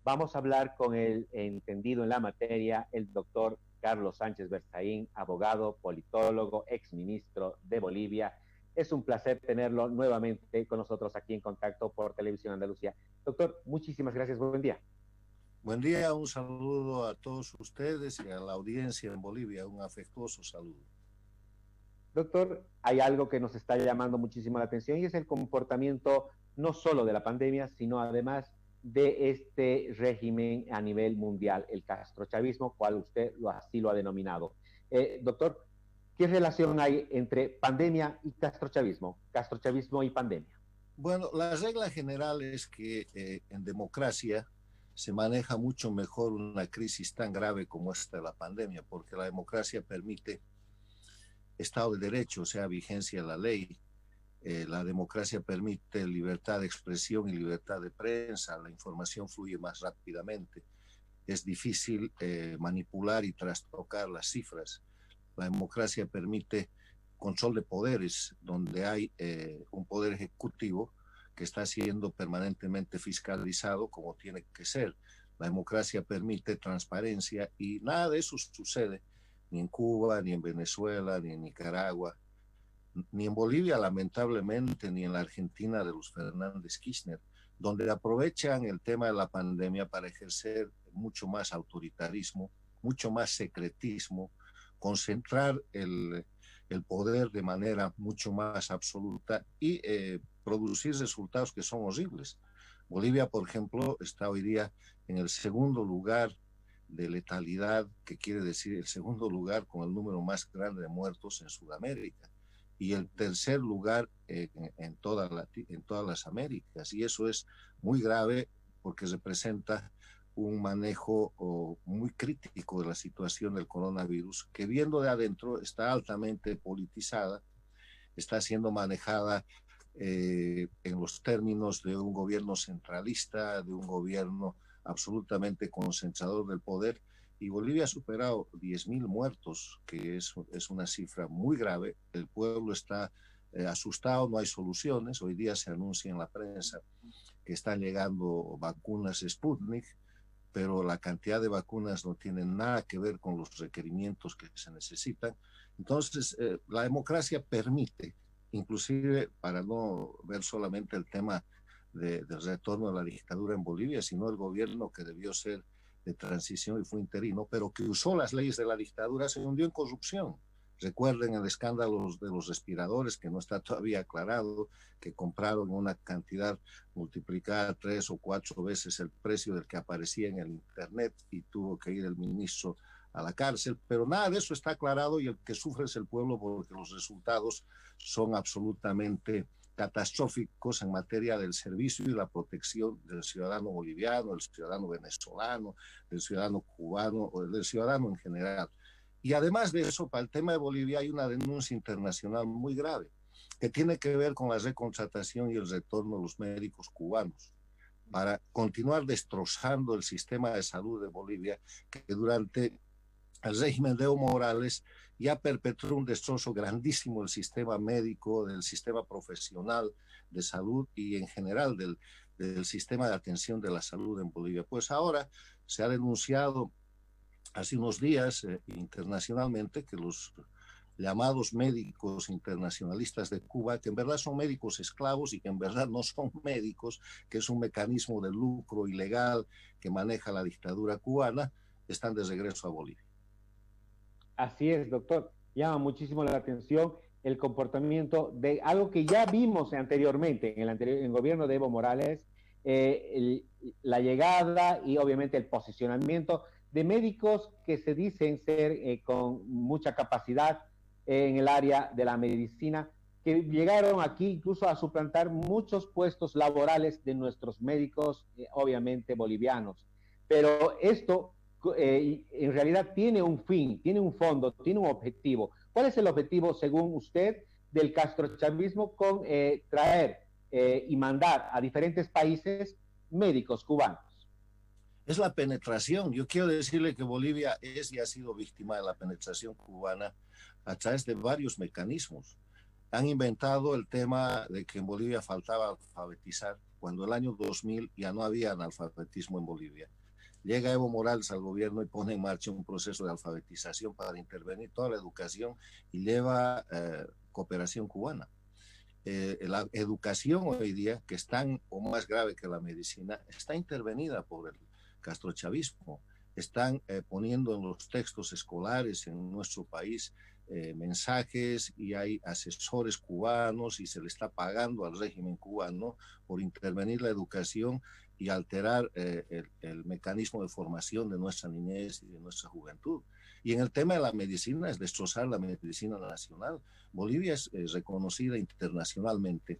Vamos a hablar con el entendido en la materia, el doctor Carlos Sánchez Berzaín, abogado, politólogo, exministro de Bolivia. Es un placer tenerlo nuevamente con nosotros aquí en Contacto por Televisión Andalucía. Doctor, muchísimas gracias. Buen día. Buen día, un saludo a todos ustedes y a la audiencia en Bolivia, un afectuoso saludo. Doctor, hay algo que nos está llamando muchísimo la atención y es el comportamiento no solo de la pandemia, sino además de este régimen a nivel mundial, el castrochavismo, cual usted así lo ha denominado. Doctor, ¿qué relación hay entre pandemia y castrochavismo y pandemia? Bueno, la regla general es que en democracia se maneja mucho mejor una crisis tan grave como esta de la pandemia, porque la democracia permite Estado de Derecho, o sea, vigencia de la ley. La democracia permite libertad de expresión y libertad de prensa, la información fluye más rápidamente. Es difícil manipular y trastocar las cifras. La democracia permite control de poderes, donde hay un poder ejecutivo que está siendo permanentemente fiscalizado como tiene que ser. La democracia permite transparencia y nada de eso sucede ni en Cuba, ni en Venezuela, ni en Nicaragua, ni en Bolivia, lamentablemente, ni en la Argentina de los Fernández Kirchner, donde aprovechan el tema de la pandemia para ejercer mucho más autoritarismo, mucho más secretismo, concentrar el poder de manera mucho más absoluta y producir resultados que son horribles. Bolivia, por ejemplo, está hoy día en el segundo lugar de letalidad, que quiere decir el segundo lugar con el número más grande de muertos en Sudamérica y el tercer lugar en todas las Américas. Y eso es muy grave porque representa un manejo muy crítico de la situación del coronavirus, que viendo de adentro está altamente politizada, está siendo manejada en los términos de un gobierno centralista, de un gobierno absolutamente concentrador del poder, y Bolivia ha superado 10.000 muertos, que es una cifra muy grave. El pueblo está asustado, no hay soluciones. Hoy día se anuncia en la prensa que están llegando vacunas Sputnik, pero la cantidad de vacunas no tiene nada que ver con los requerimientos que se necesitan. Entonces, la democracia permite, inclusive para no ver solamente el tema del retorno a la dictadura en Bolivia, sino el gobierno que debió ser de transición y fue interino, pero que usó las leyes de la dictadura, se hundió en corrupción. Recuerden el escándalo de los respiradores, que no está todavía aclarado, que compraron una cantidad multiplicada 3 o 4 veces el precio del que aparecía en el internet y tuvo que ir el ministro a la cárcel, pero nada de eso está aclarado y el que sufre es el pueblo porque los resultados son absolutamente catastróficos en materia del servicio y la protección del ciudadano boliviano, del ciudadano venezolano, del ciudadano cubano o del ciudadano en general. Y además de eso, para el tema de Bolivia hay una denuncia internacional muy grave que tiene que ver con la recontratación y el retorno de los médicos cubanos para continuar destrozando el sistema de salud de Bolivia, que durante el régimen de Evo Morales ya perpetró un destrozo grandísimo del sistema médico, del sistema profesional de salud y en general del sistema de atención de la salud en Bolivia. Pues ahora se ha denunciado hace unos días internacionalmente que los llamados médicos internacionalistas de Cuba, que en verdad son médicos esclavos y que en verdad no son médicos, que es un mecanismo de lucro ilegal que maneja la dictadura cubana, están de regreso a Bolivia. Así es, doctor. Llama muchísimo la atención el comportamiento de algo que ya vimos anteriormente en el gobierno de Evo Morales, la llegada y obviamente el posicionamiento de médicos que se dicen ser con mucha capacidad en el área de la medicina, que llegaron aquí incluso a suplantar muchos puestos laborales de nuestros médicos, obviamente bolivianos. Pero esto en realidad tiene un fin, tiene un fondo, tiene un objetivo. ¿Cuál es el objetivo, según usted, del castrochavismo con traer y mandar a diferentes países médicos cubanos? Es la penetración. Yo quiero decirle que Bolivia es y ha sido víctima de la penetración cubana a través de varios mecanismos. han inventado el tema de que en Bolivia faltaba alfabetizar, cuando el año 2000 ya no había analfabetismo en Bolivia. Llega Evo Morales al gobierno y pone en marcha un proceso de alfabetización para intervenir toda la educación y lleva cooperación cubana. La educación hoy día, que es tan o más grave que la medicina, está intervenida por el castrochavismo. Están poniendo en los textos escolares en nuestro país mensajes, y hay asesores cubanos y se le está pagando al régimen cubano por intervenir la educación y alterar el mecanismo de formación de nuestra niñez y de nuestra juventud. Y en el tema de la medicina es destrozar la medicina nacional. Bolivia es reconocida internacionalmente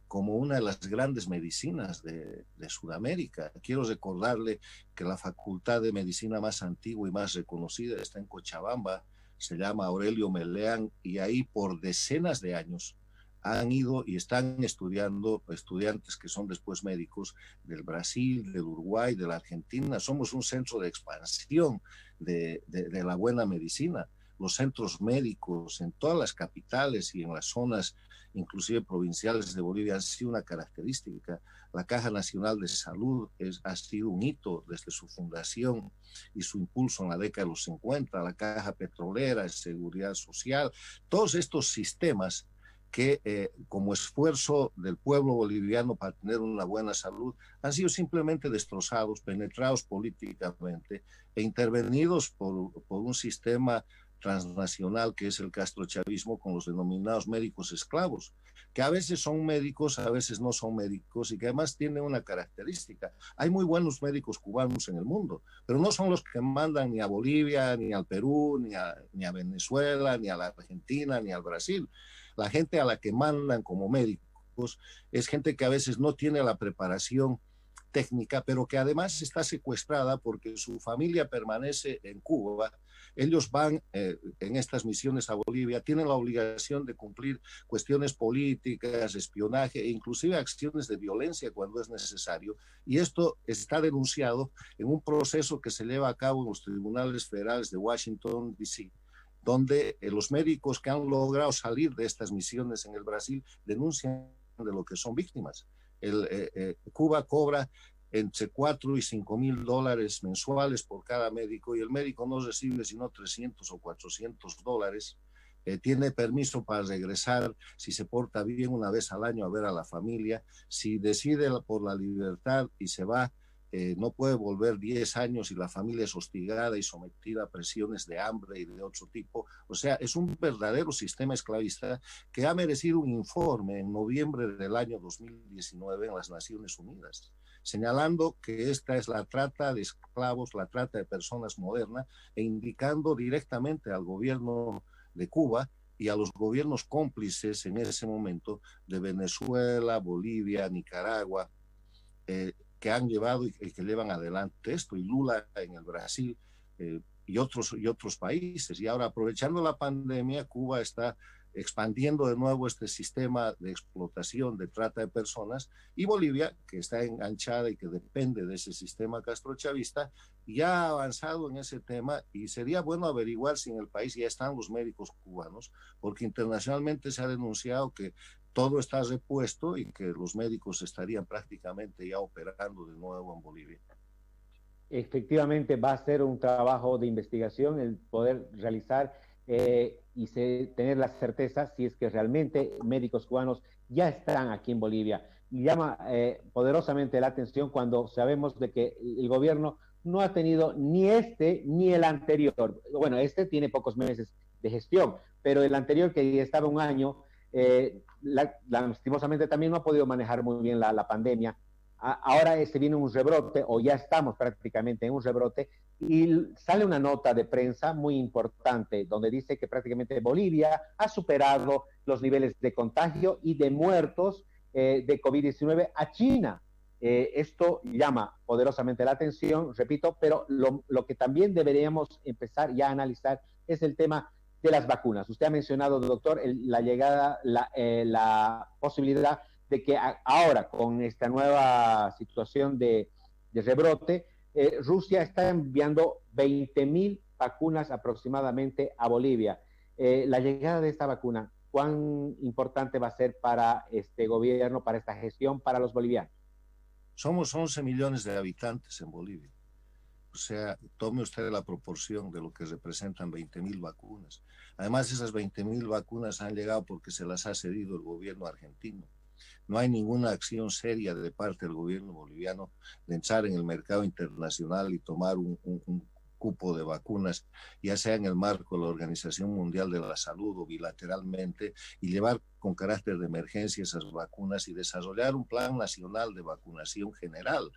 como una de las grandes medicinas de Sudamérica. Quiero recordarle que la facultad de medicina más antigua y más reconocida está en Cochabamba, se llama Aurelio Meleán, y ahí por decenas de años han ido y están estudiando estudiantes que son después médicos del Brasil, del Uruguay, de la Argentina. Somos un centro de expansión de la buena medicina. Los centros médicos en todas las capitales y en las zonas, inclusive provinciales de Bolivia, han sido una característica. La Caja Nacional de Salud ha sido un hito desde su fundación y su impulso en la década de los 50, la Caja Petrolera, de Seguridad Social, todos estos sistemas que como esfuerzo del pueblo boliviano para tener una buena salud han sido simplemente destrozados, penetrados políticamente e intervenidos por un sistema transnacional que es el castrochavismo, con los denominados médicos esclavos, que a veces son médicos, a veces no son médicos, y que además tienen una característica. Hay muy buenos médicos cubanos en el mundo, pero no son los que mandan ni a Bolivia, ni al Perú, ni a Venezuela, ni a la Argentina, ni al Brasil. La gente a la que mandan como médicos es gente que a veces no tiene la preparación técnica, pero que además está secuestrada porque su familia permanece en Cuba. Ellos van en estas misiones a Bolivia, tienen la obligación de cumplir cuestiones políticas, espionaje e inclusive acciones de violencia cuando es necesario. Y esto está denunciado en un proceso que se lleva a cabo en los tribunales federales de Washington, D.C., donde los médicos que han logrado salir de estas misiones en el Brasil denuncian de lo que son víctimas. Cuba cobra entre 4 y 5 mil dólares mensuales por cada médico, y el médico no recibe sino 300 o 400 dólares. Tiene permiso para regresar si se porta bien una vez al año a ver a la familia. Si decide por la libertad y se va, no puede volver 10 años y la familia es hostigada y sometida a presiones de hambre y de otro tipo. O sea, es un verdadero sistema esclavista que ha merecido un informe en noviembre del año 2019 en las Naciones Unidas, señalando que esta es la trata de esclavos, la trata de personas moderna, e indicando directamente al gobierno de Cuba y a los gobiernos cómplices en ese momento de Venezuela, Bolivia, Nicaragua, que han llevado y que llevan adelante esto, y Lula en el Brasil y otros países. Y ahora, aprovechando la pandemia, Cuba está expandiendo de nuevo este sistema de explotación, de trata de personas, y Bolivia, que está enganchada y que depende de ese sistema castrochavista, ya ha avanzado en ese tema, y sería bueno averiguar si en el país ya están los médicos cubanos, porque internacionalmente se ha denunciado que todo está repuesto y que los médicos estarían prácticamente ya operando de nuevo en Bolivia. Efectivamente, va a ser un trabajo de investigación el poder realizar tener la certeza si es que realmente médicos cubanos ya están aquí en Bolivia. Y llama poderosamente la atención cuando sabemos de que el gobierno no ha tenido ni este ni el anterior. Bueno, este tiene pocos meses de gestión, pero el anterior, que ya estaba un año, lastimosamente también no ha podido manejar muy bien la pandemia. Ahora se viene un rebrote, o ya estamos prácticamente en un rebrote, y sale una nota de prensa muy importante donde dice que prácticamente Bolivia ha superado los niveles de contagio y de muertos de COVID-19 a China. Esto llama poderosamente la atención, repito, pero lo que también deberíamos empezar ya a analizar es el tema de las vacunas. Usted ha mencionado, doctor, la llegada, la posibilidad de que ahora, con esta nueva situación de rebrote, Rusia está enviando 20,000 vacunas aproximadamente a Bolivia. La llegada de esta vacuna, cuán importante va a ser para este gobierno, para esta gestión, para los bolivianos. Somos 11 millones de habitantes en Bolivia. O sea, tome usted la proporción de lo que representan 20.000 vacunas. Además, esas 20.000 vacunas han llegado porque se las ha cedido el gobierno argentino. No hay ninguna acción seria de parte del gobierno boliviano de entrar en el mercado internacional y tomar un cupo de vacunas, ya sea en el marco de la Organización Mundial de la Salud o bilateralmente, y llevar con carácter de emergencia esas vacunas y desarrollar un plan nacional de vacunación general,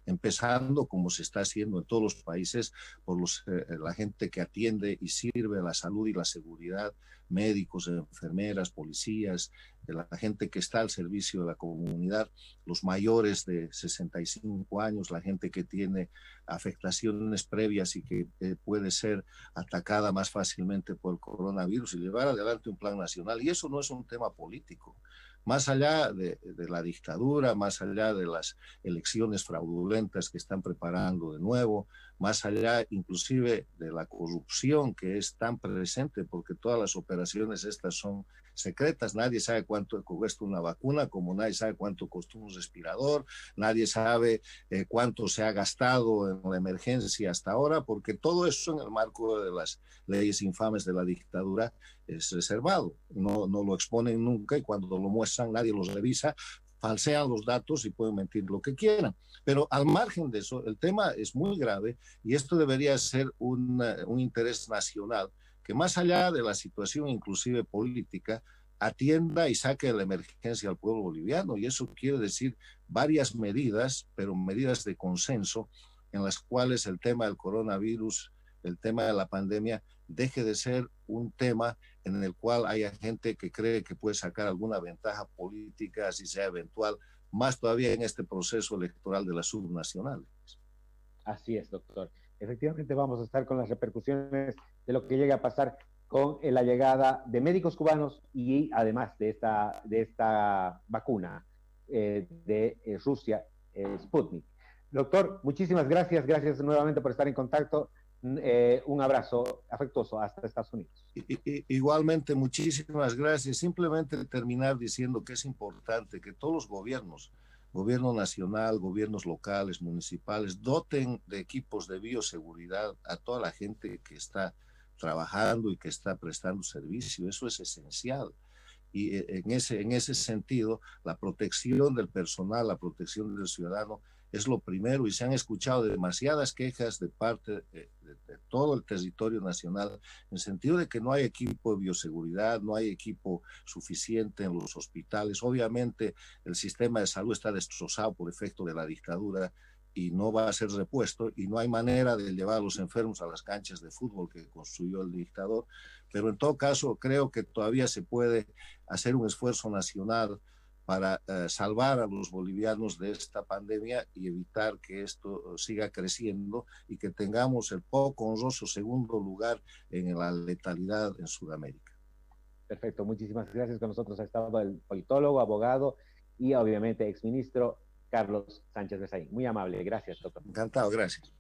empezando como se está haciendo en todos los países por la gente que atiende y sirve a la salud y la seguridad, médicos, enfermeras, policías, la gente que está al servicio de la comunidad, los mayores de 65 años, la gente que tiene afectaciones previas y que puede ser atacada más fácilmente por el coronavirus, y llevar adelante un plan nacional. Y eso no es un tema político. Más allá de la dictadura, más allá de las elecciones fraudulentas que están preparando de nuevo, más allá inclusive de la corrupción que es tan presente, porque todas las operaciones estas son secretas, nadie sabe cuánto cuesta una vacuna, como nadie sabe cuánto costó un respirador, nadie sabe cuánto se ha gastado en la emergencia hasta ahora, porque todo eso en el marco de las leyes infames de la dictadura es reservado, no lo exponen nunca, y cuando lo muestran nadie los revisa, falsean los datos y pueden mentir lo que quieran. Pero al margen de eso, el tema es muy grave y esto debería ser un interés nacional que, más allá de la situación inclusive política, atienda y saque de la emergencia al pueblo boliviano. Y eso quiere decir varias medidas, pero medidas de consenso, en las cuales el tema del coronavirus, el tema de la pandemia, deje de ser un tema en el cual haya gente que cree que puede sacar alguna ventaja política, así sea eventual, más todavía en este proceso electoral de las subnacionales. Así es, doctor. Efectivamente vamos a estar con las repercusiones de lo que llegue a pasar con la llegada de médicos cubanos y además de esta vacuna de Rusia, Sputnik. Doctor, muchísimas gracias. Gracias nuevamente por estar en contacto. Un abrazo afectuoso hasta Estados Unidos. Igualmente, muchísimas gracias. Simplemente terminar diciendo que es importante que todos los gobiernos, gobierno nacional, gobiernos locales, municipales, doten de equipos de bioseguridad a toda la gente que está trabajando y que está prestando servicio. Eso es esencial. Y en ese sentido, la protección del personal, la protección del ciudadano es lo primero, y se han escuchado demasiadas quejas de parte de todo el territorio nacional en el sentido de que no hay equipo de bioseguridad, no hay equipo suficiente en los hospitales. Obviamente el sistema de salud está destrozado por efecto de la dictadura y no va a ser repuesto, y no hay manera de llevar a los enfermos a las canchas de fútbol que construyó el dictador, pero en todo caso creo que todavía se puede hacer un esfuerzo nacional para salvar a los bolivianos de esta pandemia y evitar que esto siga creciendo y que tengamos el poco honroso segundo lugar en la letalidad en Sudamérica. Perfecto, muchísimas gracias. Con nosotros ha estado el politólogo, abogado y obviamente exministro Carlos Sánchez Besaín. Muy amable, gracias, doctor. Encantado, gracias.